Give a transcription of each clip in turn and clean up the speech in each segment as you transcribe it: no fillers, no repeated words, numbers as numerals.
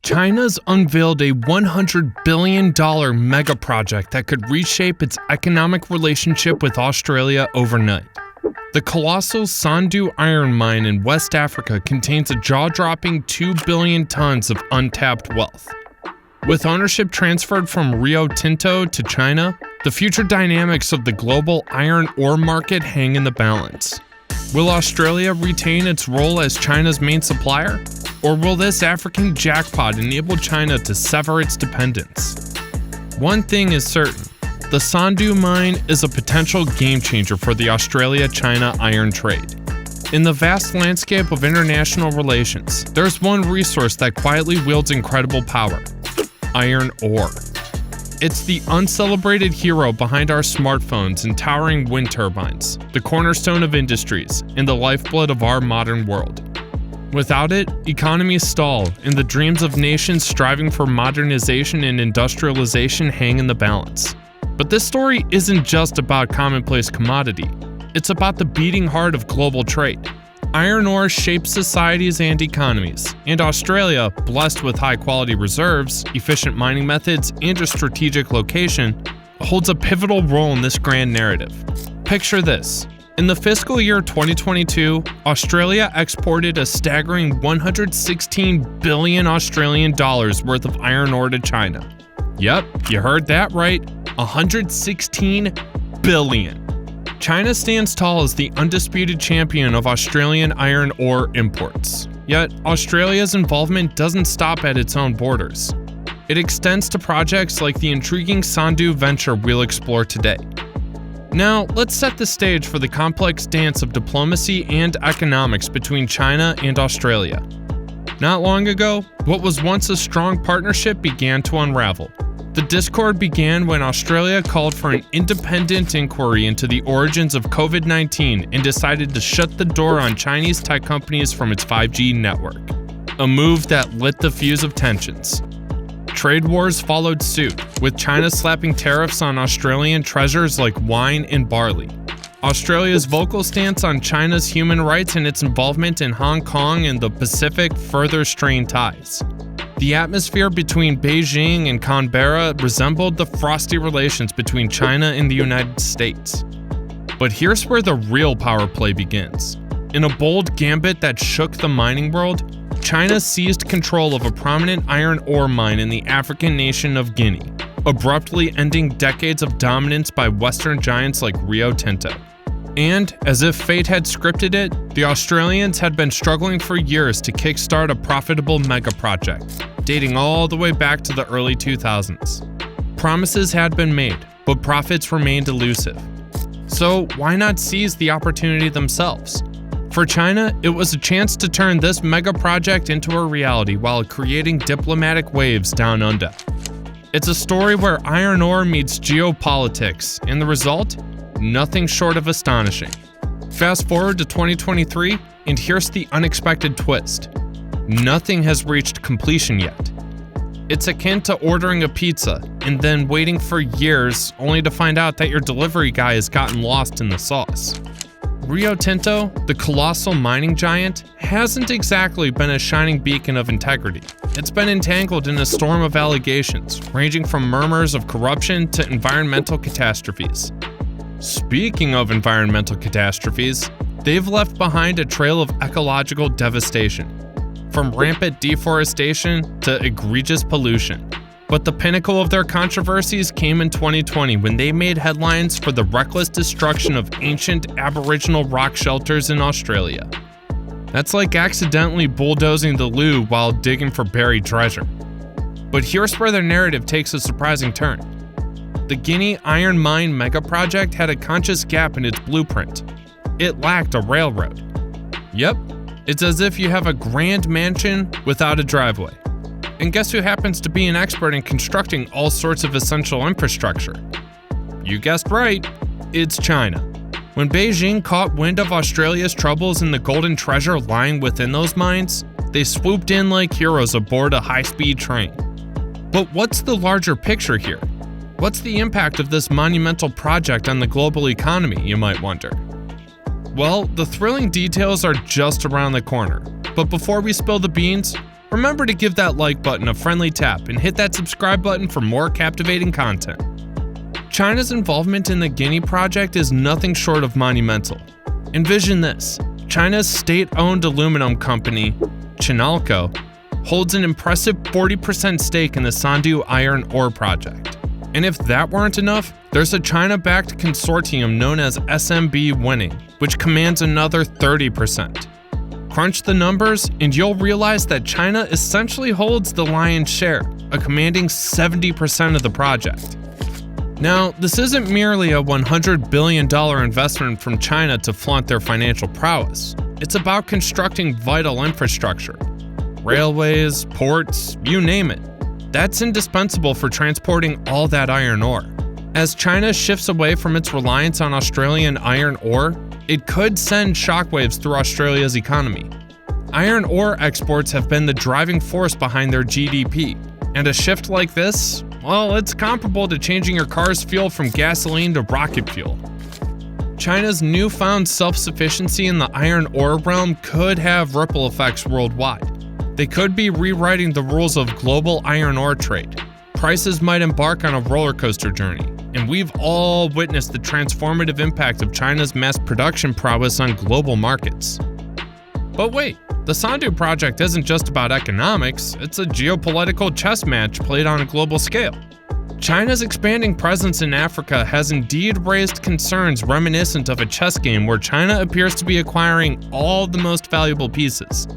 China's unveiled a $100 billion mega project that could reshape its economic relationship with Australia overnight. The colossal Sandu iron mine in West Africa contains a jaw-dropping 2 billion tons of untapped wealth. With ownership transferred from Rio Tinto to China, the future dynamics of the global iron ore market hang in the balance. Will Australia retain its role as China's main supplier? Or will this African jackpot enable China to sever its dependence? One thing is certain, the Sandu mine is a potential game changer for the Australia-China iron trade. In the vast landscape of international relations, there's one resource that quietly wields incredible power: iron ore. It's the uncelebrated hero behind our smartphones and towering wind turbines, the cornerstone of industries, and the lifeblood of our modern world. Without it, economies stall, and the dreams of nations striving for modernization and industrialization hang in the balance. But this story isn't just about commonplace commodity. It's about the beating heart of global trade. Iron ore shapes societies and economies, and Australia, blessed with high-quality reserves, efficient mining methods, and a strategic location, holds a pivotal role in this grand narrative. Picture this. In the fiscal year 2022, Australia exported a staggering 116 billion Australian dollars worth of iron ore to China. Yep, you heard that right, 116 billion. China stands tall as the undisputed champion of Australian iron ore imports. Yet, Australia's involvement doesn't stop at its own borders. It extends to projects like the intriguing Sandu venture we'll explore today. Now, let's set the stage for the complex dance of diplomacy and economics between China and Australia. Not long ago, what was once a strong partnership began to unravel. The discord began when Australia called for an independent inquiry into the origins of COVID-19 and decided to shut the door on Chinese tech companies from its 5G network. A move that lit the fuse of tensions. Trade wars followed suit, with China slapping tariffs on Australian treasures like wine and barley. Australia's vocal stance on China's human rights and its involvement in Hong Kong and the Pacific further strained ties. The atmosphere between Beijing and Canberra resembled the frosty relations between China and the United States. But here's where the real power play begins. In a bold gambit that shook the mining world, China seized control of a prominent iron ore mine in the African nation of Guinea, abruptly ending decades of dominance by Western giants like Rio Tinto. And, as if fate had scripted it, the Australians had been struggling for years to kickstart a profitable mega project, dating all the way back to the early 2000s. Promises had been made, but profits remained elusive. So why not seize the opportunity themselves? For China, it was a chance to turn this mega project into a reality while creating diplomatic waves down under. It's a story where iron ore meets geopolitics, and the result? Nothing short of astonishing. Fast forward to 2023, and here's the unexpected twist. Nothing has reached completion yet. It's akin to ordering a pizza and then waiting for years only to find out that your delivery guy has gotten lost in the sauce. Rio Tinto, the colossal mining giant, hasn't exactly been a shining beacon of integrity. It's been entangled in a storm of allegations, ranging from murmurs of corruption to environmental catastrophes. Speaking of environmental catastrophes, they've left behind a trail of ecological devastation, from rampant deforestation to egregious pollution. But the pinnacle of their controversies came in 2020 when they made headlines for the reckless destruction of ancient Aboriginal rock shelters in Australia. That's like accidentally bulldozing the loo while digging for buried treasure. But here's where their narrative takes a surprising turn. The Guinea iron mine mega project had a conscious gap in its blueprint. It lacked a railroad. Yep, it's as if you have a grand mansion without a driveway. And guess who happens to be an expert in constructing all sorts of essential infrastructure? You guessed right, it's China. When Beijing caught wind of Australia's troubles and the golden treasure lying within those mines, they swooped in like heroes aboard a high-speed train. But what's the larger picture here? What's the impact of this monumental project on the global economy, you might wonder? Well, the thrilling details are just around the corner. But before we spill the beans, Remember to give that like button a friendly tap and hit that subscribe button for more captivating content. China's involvement in the Guinea project is nothing short of monumental. Envision this: China's state-owned aluminum company, Chinalco, holds an impressive 40% stake in the Sandu iron ore project. And if that weren't enough, there's a China-backed consortium known as SMB Winning, which commands another 30%. Crunch the numbers, and you'll realize that China essentially holds the lion's share, a commanding 70% of the project. Now, this isn't merely a $100 billion investment from China to flaunt their financial prowess. It's about constructing vital infrastructure. Railways, ports, you name it. That's indispensable for transporting all that iron ore. As China shifts away from its reliance on Australian iron ore, it could send shockwaves through Australia's economy. Iron ore exports have been the driving force behind their GDP, and a shift like this, well, it's comparable to changing your car's fuel from gasoline to rocket fuel. China's newfound self-sufficiency in the iron ore realm could have ripple effects worldwide. They could be rewriting the rules of global iron ore trade. Prices might embark on a roller coaster journey, and we've all witnessed the transformative impact of China's mass production prowess on global markets. But wait, the Sandu project isn't just about economics, it's a geopolitical chess match played on a global scale. China's expanding presence in Africa has indeed raised concerns reminiscent of a chess game where China appears to be acquiring all the most valuable pieces.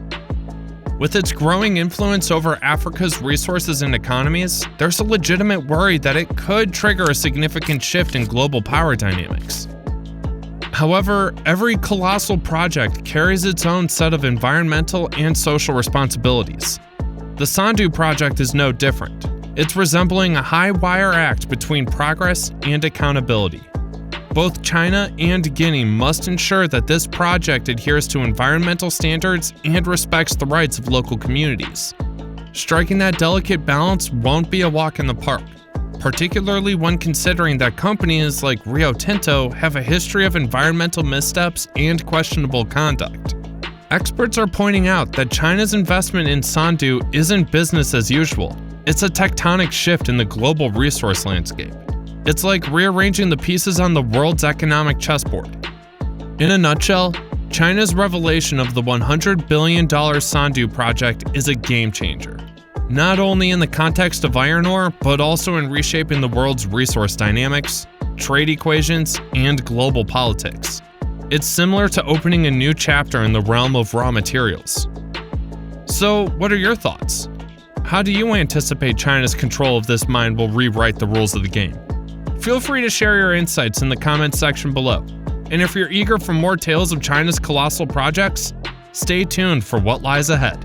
With its growing influence over Africa's resources and economies, there's a legitimate worry that it could trigger a significant shift in global power dynamics. However, every colossal project carries its own set of environmental and social responsibilities. The Sandu project is no different. It's resembling a high-wire act between progress and accountability. Both China and Guinea must ensure that this project adheres to environmental standards and respects the rights of local communities. Striking that delicate balance won't be a walk in the park, particularly when considering that companies like Rio Tinto have a history of environmental missteps and questionable conduct. Experts are pointing out that China's investment in Sandu isn't business as usual. It's a tectonic shift in the global resource landscape. It's like rearranging the pieces on the world's economic chessboard. In a nutshell, China's revelation of the $100 billion Sandu project is a game changer, not only in the context of iron ore, but also in reshaping the world's resource dynamics, trade equations, and global politics. It's similar to opening a new chapter in the realm of raw materials. So, what are your thoughts? How do you anticipate China's control of this mine will rewrite the rules of the game? Feel free to share your insights in the comments section below. And if you're eager for more tales of China's colossal projects, stay tuned for what lies ahead.